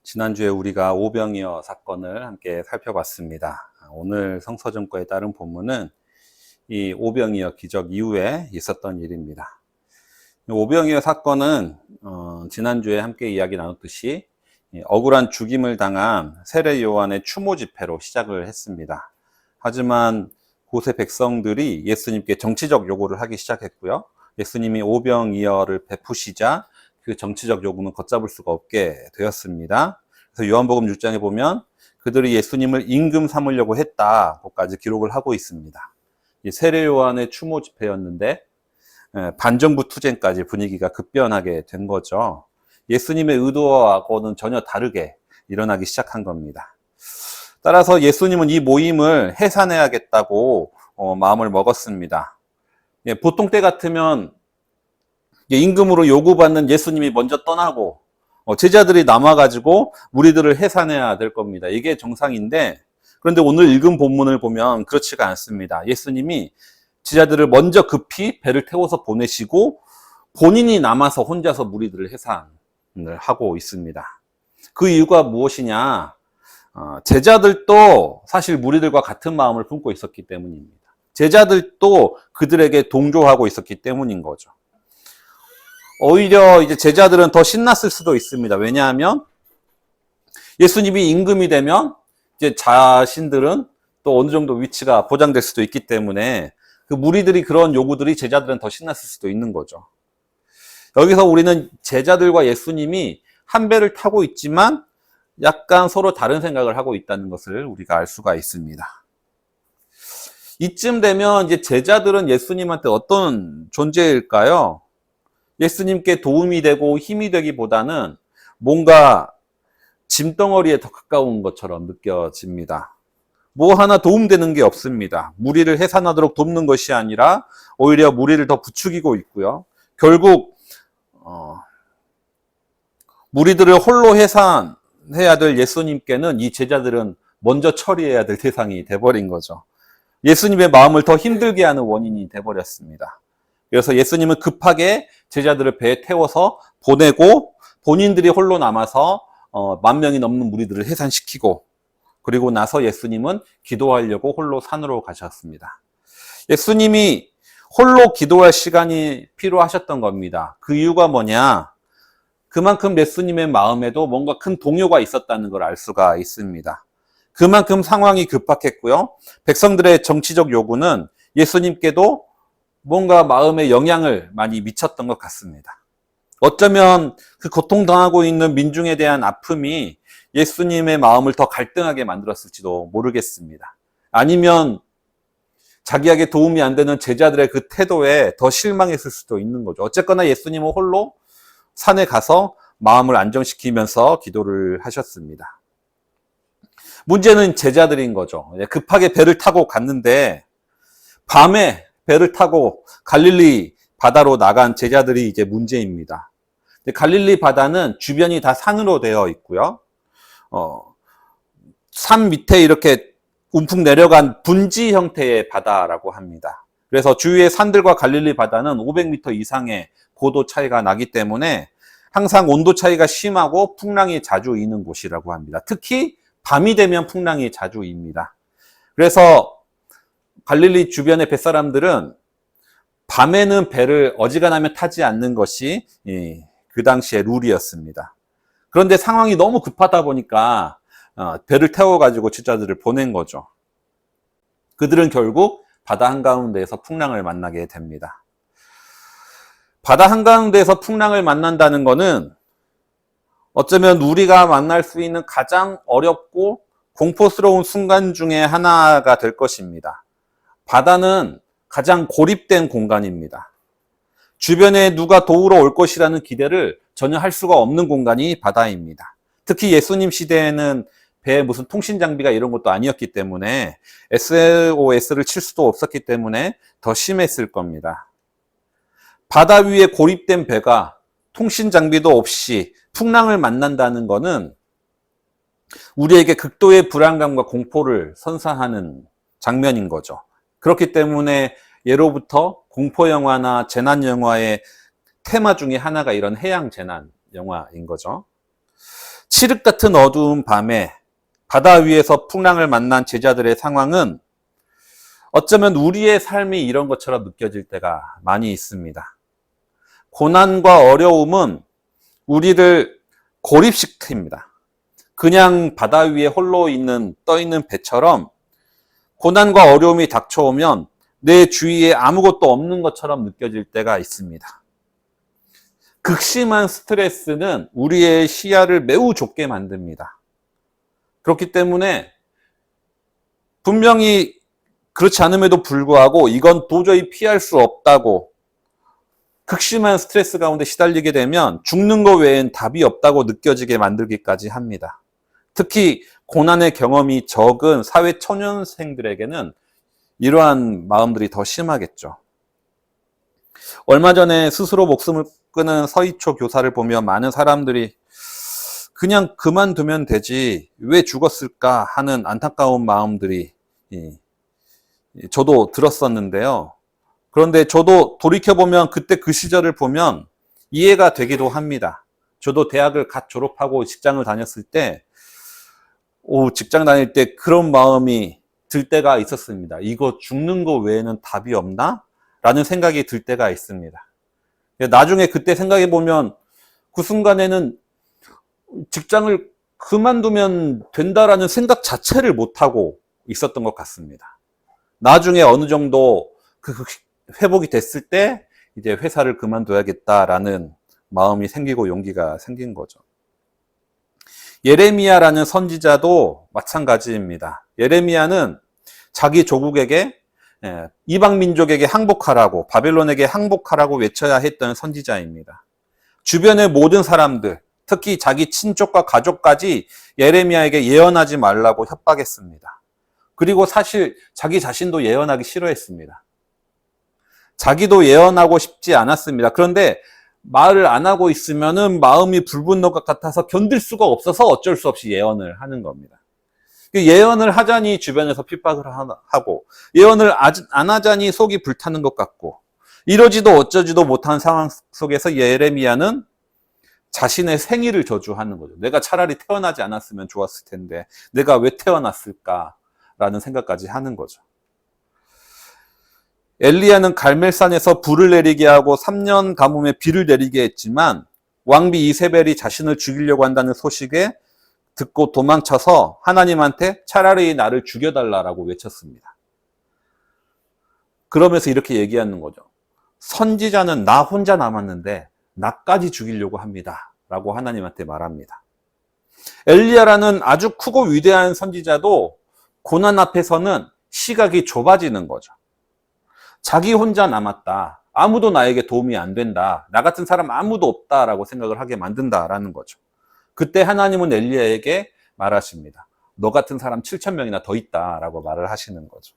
지난주에 우리가 오병이어 사건을 함께 살펴봤습니다. 오늘 성서점과에 따른 본문은 이 오병이어 기적 이후에 있었던 일입니다. 오병이어 사건은 지난주에 함께 이야기 나눴듯이 억울한 죽임을 당한 세례 요한의 추모 집회로 시작을 했습니다. 하지만 고세 백성들이 예수님께 정치적 요구를 하기 시작했고요. 예수님이 오병이어를 베푸시자 그 정치적 요구는 걷잡을 수가 없게 되었습니다. 그래서 요한복음 6장에 보면 그들이 예수님을 임금 삼으려고 했다고까지 기록을 하고 있습니다. 세례 요한의 추모 집회였는데 반정부 투쟁까지 분위기가 급변하게 된 거죠. 예수님의 의도하고는 전혀 다르게 일어나기 시작한 겁니다. 따라서 예수님은 이 모임을 해산해야겠다고 마음을 먹었습니다. 보통 때 같으면 임금으로 요구받는 예수님이 먼저 떠나고 제자들이 남아가지고 무리들을 해산해야 될 겁니다. 이게 정상인데, 그런데 오늘 읽은 본문을 보면 그렇지가 않습니다. 예수님이 제자들을 먼저 급히 배를 태워서 보내시고 본인이 남아서 혼자서 무리들을 해산을 하고 있습니다. 그 이유가 무엇이냐? 제자들도 사실 무리들과 같은 마음을 품고 있었기 때문입니다. 제자들도 그들에게 동조하고 있었기 때문인 거죠. 오히려 이제 제자들은 더 신났을 수도 있습니다. 왜냐하면 예수님이 임금이 되면 이제 자신들은 또 어느 정도 위치가 보장될 수도 있기 때문에 그 무리들이 그런 요구들이 제자들은 더 신났을 수도 있는 거죠. 여기서 우리는 제자들과 예수님이 한 배를 타고 있지만 약간 서로 다른 생각을 하고 있다는 것을 우리가 알 수가 있습니다. 이쯤 되면 이제 제자들은 예수님한테 어떤 존재일까요? 예수님께 도움이 되고 힘이 되기보다는 뭔가 짐덩어리에 더 가까운 것처럼 느껴집니다. 뭐 하나 도움되는 게 없습니다. 무리를 해산하도록 돕는 것이 아니라 오히려 무리를 더 부추기고 있고요. 결국 무리들을 홀로 해산해야 될 예수님께는 이 제자들은 먼저 처리해야 될 대상이 돼버린 거죠. 예수님의 마음을 더 힘들게 하는 원인이 돼버렸습니다. 그래서 예수님은 급하게 제자들을 배에 태워서 보내고 본인들이 홀로 남아서 10,000명이 넘는 무리들을 해산시키고, 그리고 나서 예수님은 기도하려고 홀로 산으로 가셨습니다. 예수님이 홀로 기도할 시간이 필요하셨던 겁니다. 그 이유가 뭐냐? 그만큼 예수님의 마음에도 뭔가 큰 동요가 있었다는 걸 알 수가 있습니다. 그만큼 상황이 급박했고요. 백성들의 정치적 요구는 예수님께도 뭔가 마음에 영향을 많이 미쳤던 것 같습니다. 어쩌면 그 고통당하고 있는 민중에 대한 아픔이 예수님의 마음을 더 갈등하게 만들었을지도 모르겠습니다. 아니면 자기에게 도움이 안 되는 제자들의 그 태도에 더 실망했을 수도 있는 거죠. 어쨌거나 예수님은 홀로 산에 가서 마음을 안정시키면서 기도를 하셨습니다. 문제는 제자들인 거죠. 급하게 배를 타고 갔는데 밤에 배를 타고 갈릴리 바다로 나간 제자들이 이제 문제입니다. 갈릴리 바다는 주변이 다 산으로 되어 있고요. 산 밑에 이렇게 움푹 내려간 분지 형태의 바다라고 합니다. 그래서 주위의 산들과 갈릴리 바다는 500m 이상의 고도 차이가 나기 때문에 항상 온도 차이가 심하고 풍랑이 자주 이는 곳이라고 합니다. 특히 밤이 되면 풍랑이 자주 입니다. 그래서 갈릴리 주변의 뱃사람들은 밤에는 배를 어지간하면 타지 않는 것이 그 당시의 룰이었습니다. 그런데 상황이 너무 급하다 보니까 배를 태워가지고 제자들을 보낸 거죠. 그들은 결국 바다 한가운데에서 풍랑을 만나게 됩니다. 바다 한가운데에서 풍랑을 만난다는 것은 어쩌면 우리가 만날 수 있는 가장 어렵고 공포스러운 순간 중에 하나가 될 것입니다. 바다는 가장 고립된 공간입니다. 주변에 누가 도우러 올 것이라는 기대를 전혀 할 수가 없는 공간이 바다입니다. 특히 예수님 시대에는 배에 무슨 통신 장비가 이런 것도 아니었기 때문에 SOS를 칠 수도 없었기 때문에 더 심했을 겁니다. 바다 위에 고립된 배가 통신 장비도 없이 풍랑을 만난다는 것은 우리에게 극도의 불안감과 공포를 선사하는 장면인 거죠. 그렇기 때문에 예로부터 공포영화나 재난영화의 테마 중에 하나가 이런 해양 재난 영화인 거죠. 칠흑 같은 어두운 밤에 바다 위에서 풍랑을 만난 제자들의 상황은 어쩌면 우리의 삶이 이런 것처럼 느껴질 때가 많이 있습니다. 고난과 어려움은 우리를 고립시킵니다. 그냥 바다 위에 홀로 떠 있는 배처럼 고난과 어려움이 닥쳐오면 내 주위에 아무것도 없는 것처럼 느껴질 때가 있습니다. 극심한 스트레스는 우리의 시야를 매우 좁게 만듭니다. 그렇기 때문에 분명히 그렇지 않음에도 불구하고 이건 도저히 피할 수 없다고 극심한 스트레스 가운데 시달리게 되면 죽는 것 외엔 답이 없다고 느껴지게 만들기까지 합니다. 특히 고난의 경험이 적은 사회 초년생들에게는 이러한 마음들이 더 심하겠죠. 얼마 전에 스스로 목숨을 끊은 서희초 교사를 보며 많은 사람들이 그냥 그만두면 되지 왜 죽었을까 하는 안타까운 마음들이 저도 들었었는데요. 그런데 저도 돌이켜보면 그때 그 시절을 보면 이해가 되기도 합니다. 저도 대학을 갓 졸업하고 직장을 다녔을 때 직장 다닐 때 그런 마음이 들 때가 있었습니다. 이거 죽는 거 외에는 답이 없나? 라는 생각이 들 때가 있습니다. 나중에 그때 생각해 보면 그 순간에는 직장을 그만두면 된다라는 생각 자체를 못하고 있었던 것 같습니다. 나중에 어느 정도 그 회복이 됐을 때 이제 회사를 그만둬야겠다라는 마음이 생기고 용기가 생긴 거죠. 예레미야라는 선지자도 마찬가지입니다. 예레미야는 자기 조국에게 이방 민족에게 항복하라고 바벨론에게 항복하라고 외쳐야 했던 선지자입니다. 주변의 모든 사람들, 특히 자기 친족과 가족까지 예레미야에게 예언하지 말라고 협박했습니다. 그리고 사실 자기 자신도 예언하기 싫어했습니다. 자기도 예언하고 싶지 않았습니다. 그런데 말을 안 하고 있으면은 마음이 불붙는 것 같아서 견딜 수가 없어서 어쩔 수 없이 예언을 하는 겁니다. 예언을 하자니 주변에서 핍박을 하고 예언을 안 하자니 속이 불타는 것 같고 이러지도 어쩌지도 못한 상황 속에서 예레미야는 자신의 생일을 저주하는 거죠. 내가 차라리 태어나지 않았으면 좋았을 텐데 내가 왜 태어났을까라는 생각까지 하는 거죠. 엘리야는 갈멜산에서 불을 내리게 하고 3년 가뭄에 비를 내리게 했지만 왕비 이세벨이 자신을 죽이려고 한다는 소식에 듣고 도망쳐서 하나님한테 차라리 나를 죽여달라고 외쳤습니다. 그러면서 이렇게 얘기하는 거죠. 선지자는 나 혼자 남았는데 나까지 죽이려고 합니다. 라고 하나님한테 말합니다. 엘리야라는 아주 크고 위대한 선지자도 고난 앞에서는 시각이 좁아지는 거죠. 자기 혼자 남았다. 아무도 나에게 도움이 안 된다. 나 같은 사람 아무도 없다라고 생각을 하게 만든다라는 거죠. 그때 하나님은 엘리야에게 말하십니다. 너 같은 사람 7,000명이나 더 있다라고 말을 하시는 거죠.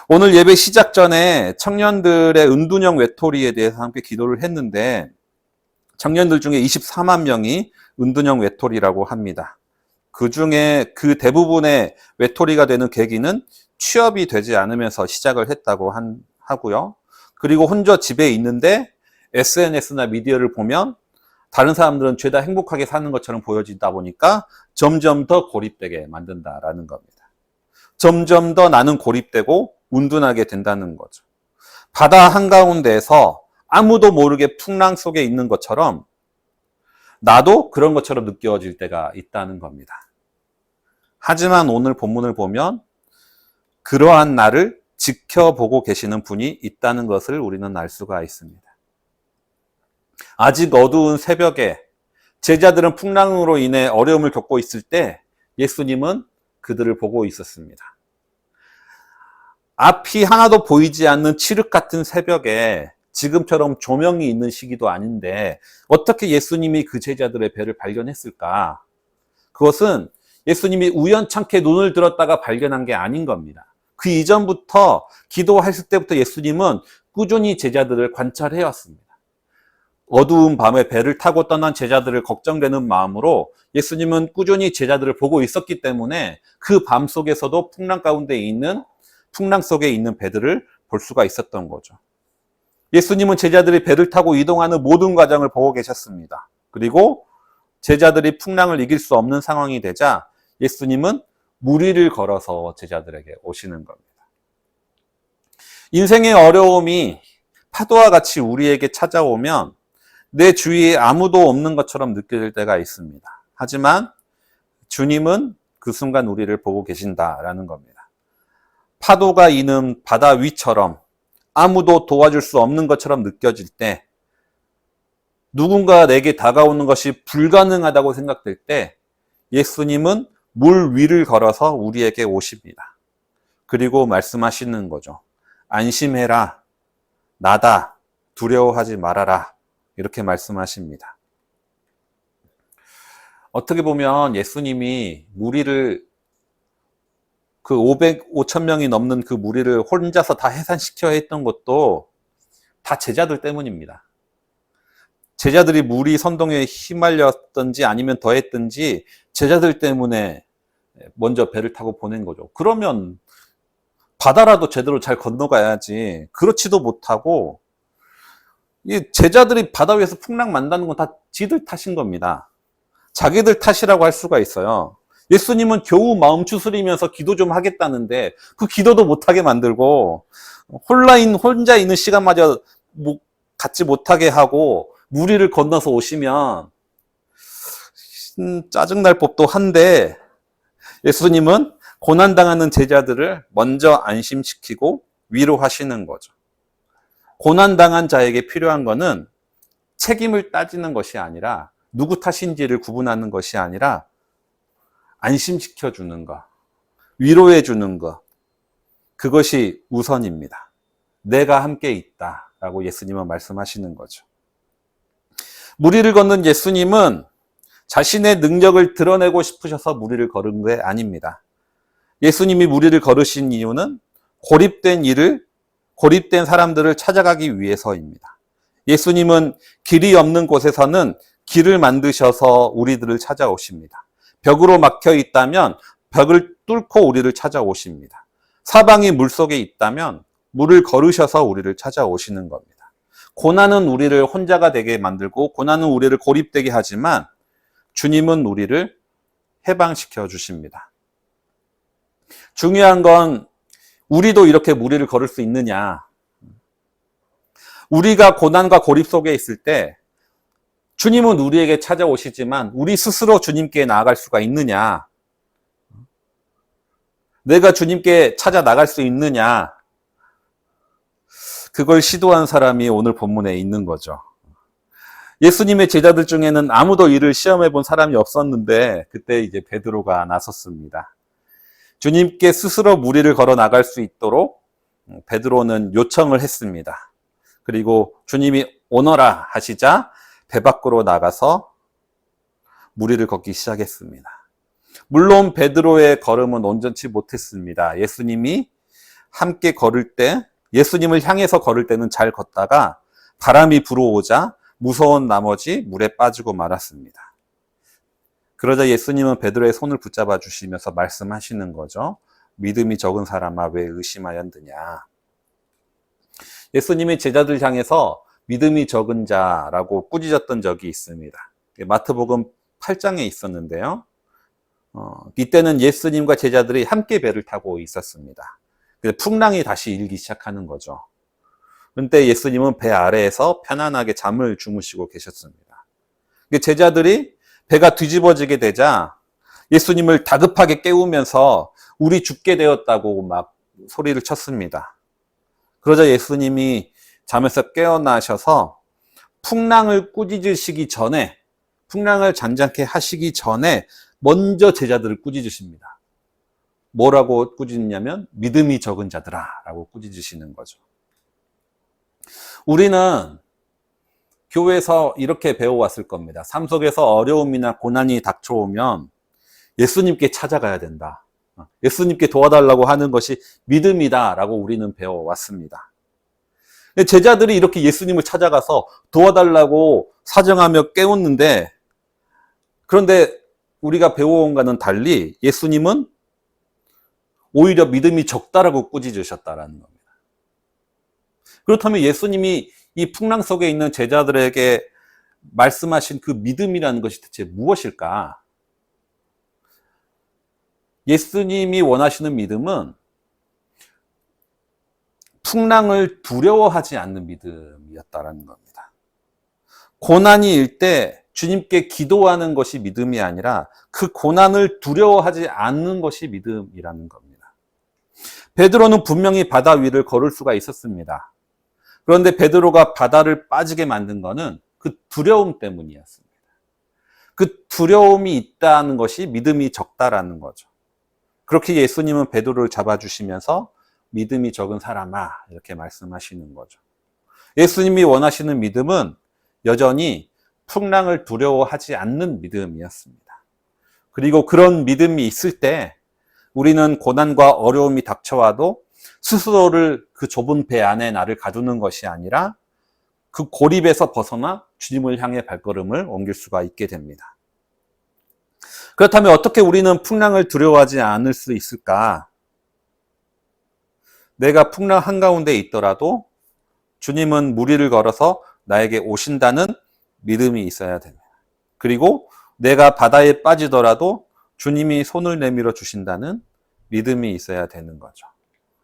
오늘 예배 시작 전에 청년들의 은둔형 외톨이에 대해서 함께 기도를 했는데 청년들 중에 24만 명이 은둔형 외톨이라고 합니다. 그 중에 그 대부분의 외톨이가 되는 계기는 취업이 되지 않으면서 시작을 했다고 하고요. 그리고 혼자 집에 있는데 SNS나 미디어를 보면 다른 사람들은 죄다 행복하게 사는 것처럼 보여지다 보니까 점점 더 고립되게 만든다라는 겁니다. 점점 더 나는 고립되고 운둔하게 된다는 거죠. 바다 한가운데에서 아무도 모르게 풍랑 속에 있는 것처럼 나도 그런 것처럼 느껴질 때가 있다는 겁니다. 하지만 오늘 본문을 보면 그러한 나를 지켜보고 계시는 분이 있다는 것을 우리는 알 수가 있습니다. 아직 어두운 새벽에 제자들은 풍랑으로 인해 어려움을 겪고 있을 때 예수님은 그들을 보고 있었습니다. 앞이 하나도 보이지 않는 칠흑 같은 새벽에 지금처럼 조명이 있는 시기도 아닌데 어떻게 예수님이 그 제자들의 배를 발견했을까? 그것은 예수님이 우연찮게 눈을 들었다가 발견한 게 아닌 겁니다. 그 이전부터 기도했을 때부터 예수님은 꾸준히 제자들을 관찰해 왔습니다. 어두운 밤에 배를 타고 떠난 제자들을 걱정되는 마음으로 예수님은 꾸준히 제자들을 보고 있었기 때문에 그 밤 속에서도 풍랑 속에 있는 배들을 볼 수가 있었던 거죠. 예수님은 제자들이 배를 타고 이동하는 모든 과정을 보고 계셨습니다. 그리고 제자들이 풍랑을 이길 수 없는 상황이 되자 예수님은 무리를 걸어서 제자들에게 오시는 겁니다. 인생의 어려움이 파도와 같이 우리에게 찾아오면 내 주위에 아무도 없는 것처럼 느껴질 때가 있습니다. 하지만 주님은 그 순간 우리를 보고 계신다라는 겁니다. 파도가 이는 바다 위처럼 아무도 도와줄 수 없는 것처럼 느껴질 때, 누군가 내게 다가오는 것이 불가능하다고 생각될 때 예수님은 물 위를 걸어서 우리에게 오십니다. 그리고 말씀하시는 거죠. 안심해라. 나다. 두려워하지 말아라. 이렇게 말씀하십니다. 어떻게 보면 예수님이 무리를 그 500만 명이 넘는 그 무리를 혼자서 다 해산시켜야 했던 것도 다 제자들 때문입니다. 제자들이 무리 선동에 휘말렸든지 아니면 더했든지 제자들 때문에 먼저 배를 타고 보낸 거죠. 그러면 바다라도 제대로 잘 건너가야지. 그렇지도 못하고 이 제자들이 바다 위에서 풍랑 만다는 건 다 지들 탓인 겁니다. 자기들 탓이라고 할 수가 있어요. 예수님은 겨우 마음 추스리면서 기도 좀 하겠다는데 그 기도도 못하게 만들고 혼자 있는 시간마저 갖지 못하게 하고 무리를 건너서 오시면 짜증날 법도 한데, 예수님은 고난당하는 제자들을 먼저 안심시키고 위로하시는 거죠. 고난당한 자에게 필요한 것은 책임을 따지는 것이 아니라, 누구 탓인지를 구분하는 것이 아니라 안심시켜주는 것, 위로해주는 것, 그것이 우선입니다. 내가 함께 있다라고 예수님은 말씀하시는 거죠. 무리를 걷는 예수님은 자신의 능력을 드러내고 싶으셔서 무리를 걸은 게 아닙니다. 예수님이 무리를 걸으신 이유는 고립된 사람들을 찾아가기 위해서입니다. 예수님은 길이 없는 곳에서는 길을 만드셔서 우리들을 찾아오십니다. 벽으로 막혀 있다면 벽을 뚫고 우리를 찾아오십니다. 사방이 물속에 있다면 물을 걸으셔서 우리를 찾아오시는 겁니다. 고난은 우리를 혼자가 되게 만들고 고난은 우리를 고립되게 하지만 주님은 우리를 해방시켜 주십니다. 중요한 건 우리도 이렇게 무리를 걸을 수 있느냐. 우리가 고난과 고립 속에 있을 때 주님은 우리에게 찾아오시지만 우리 스스로 주님께 나아갈 수가 있느냐. 내가 주님께 찾아 나갈 수 있느냐. 그걸 시도한 사람이 오늘 본문에 있는 거죠. 예수님의 제자들 중에는 아무도 이를 시험해 본 사람이 없었는데 그때 이제 베드로가 나섰습니다. 주님께 스스로 무리를 걸어 나갈 수 있도록 베드로는 요청을 했습니다. 그리고 주님이 오너라 하시자 배 밖으로 나가서 무리를 걷기 시작했습니다. 물론 베드로의 걸음은 온전치 못했습니다. 예수님이 함께 걸을 때, 예수님을 향해서 걸을 때는 잘 걷다가 바람이 불어오자 무서운 나머지 물에 빠지고 말았습니다. 그러자 예수님은 베드로의 손을 붙잡아 주시면서 말씀하시는 거죠. 믿음이 적은 사람아 왜 의심하였느냐. 예수님이 제자들 향해서 믿음이 적은 자라고 꾸짖었던 적이 있습니다. 마태복음 8장에 있었는데요. 이때는 예수님과 제자들이 함께 배를 타고 있었습니다. 풍랑이 다시 일기 시작하는 거죠. 그런데 예수님은 배 아래에서 편안하게 잠을 주무시고 계셨습니다. 제자들이 배가 뒤집어지게 되자 예수님을 다급하게 깨우면서 우리 죽게 되었다고 막 소리를 쳤습니다. 그러자 예수님이 잠에서 깨어나셔서 풍랑을 꾸짖으시기 전에, 풍랑을 잔잔케 하시기 전에 먼저 제자들을 꾸짖으십니다. 뭐라고 꾸짖냐면 믿음이 적은 자들아 라고 꾸짖으시는 거죠. 우리는 교회에서 이렇게 배워왔을 겁니다. 삶 속에서 어려움이나 고난이 닥쳐오면 예수님께 찾아가야 된다. 예수님께 도와달라고 하는 것이 믿음이다 라고 우리는 배워왔습니다. 제자들이 이렇게 예수님을 찾아가서 도와달라고 사정하며 깨웠는데, 그런데 우리가 배워온과는 달리 예수님은 오히려 믿음이 적다라고 꾸짖으셨다라는 겁니다. 그렇다면 예수님이 이 풍랑 속에 있는 제자들에게 말씀하신 그 믿음이라는 것이 대체 무엇일까? 예수님이 원하시는 믿음은 풍랑을 두려워하지 않는 믿음이었다라는 겁니다. 고난이 일 때 주님께 기도하는 것이 믿음이 아니라 그 고난을 두려워하지 않는 것이 믿음이라는 겁니다. 베드로는 분명히 바다 위를 걸을 수가 있었습니다. 그런데 베드로가 바다를 빠지게 만든 것은 그 두려움 때문이었습니다. 그 두려움이 있다는 것이 믿음이 적다라는 거죠. 그렇게 예수님은 베드로를 잡아주시면서 믿음이 적은 사람아 이렇게 말씀하시는 거죠. 예수님이 원하시는 믿음은 여전히 풍랑을 두려워하지 않는 믿음이었습니다. 그리고 그런 믿음이 있을 때 우리는 고난과 어려움이 닥쳐와도 스스로를 그 좁은 배 안에 나를 가두는 것이 아니라 그 고립에서 벗어나 주님을 향해 발걸음을 옮길 수가 있게 됩니다. 그렇다면 어떻게 우리는 풍랑을 두려워하지 않을 수 있을까? 내가 풍랑 한가운데 있더라도 주님은 무리를 걸어서 나에게 오신다는 믿음이 있어야 됩니다. 그리고 내가 바다에 빠지더라도 주님이 손을 내밀어 주신다는 믿음이 있어야 되는 거죠.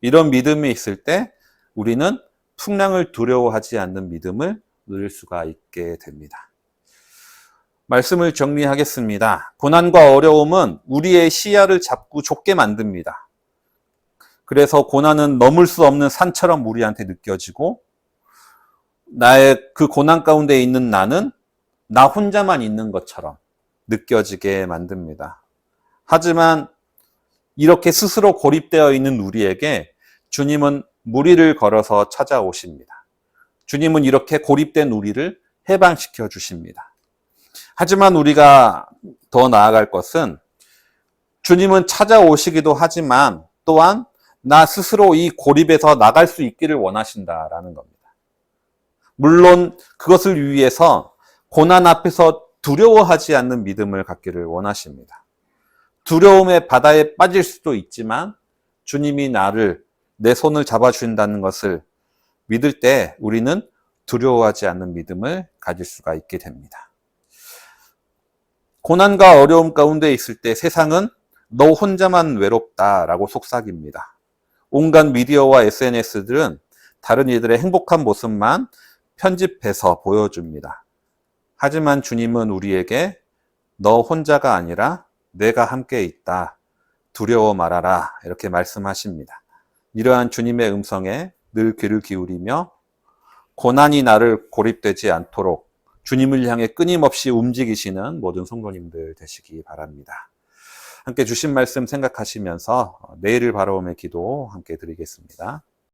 이런 믿음이 있을 때 우리는 풍랑을 두려워하지 않는 믿음을 누릴 수가 있게 됩니다. 말씀을 정리하겠습니다. 고난과 어려움은 우리의 시야를 자꾸 좁게 만듭니다. 그래서 고난은 넘을 수 없는 산처럼 우리한테 느껴지고 나의 그 고난 가운데 있는 나는 나 혼자만 있는 것처럼 느껴지게 만듭니다. 하지만 이렇게 스스로 고립되어 있는 우리에게 주님은 무리를 걸어서 찾아오십니다. 주님은 이렇게 고립된 우리를 해방시켜 주십니다. 하지만 우리가 더 나아갈 것은 주님은 찾아오시기도 하지만 또한 나 스스로 이 고립에서 나갈 수 있기를 원하신다라는 겁니다. 물론 그것을 위해서 고난 앞에서 두려워하지 않는 믿음을 갖기를 원하십니다. 두려움의 바다에 빠질 수도 있지만 주님이 내 손을 잡아주신다는 것을 믿을 때 우리는 두려워하지 않는 믿음을 가질 수가 있게 됩니다. 고난과 어려움 가운데 있을 때 세상은 너 혼자만 외롭다라고 속삭입니다. 온갖 미디어와 SNS들은 다른 이들의 행복한 모습만 편집해서 보여줍니다. 하지만 주님은 우리에게 너 혼자가 아니라 내가 함께 있다. 두려워 말아라. 이렇게 말씀하십니다. 이러한 주님의 음성에 늘 귀를 기울이며 고난이 나를 고립되지 않도록 주님을 향해 끊임없이 움직이시는 모든 성도님들 되시기 바랍니다. 함께 주신 말씀 생각하시면서 내일을 바라보며 기도 함께 드리겠습니다.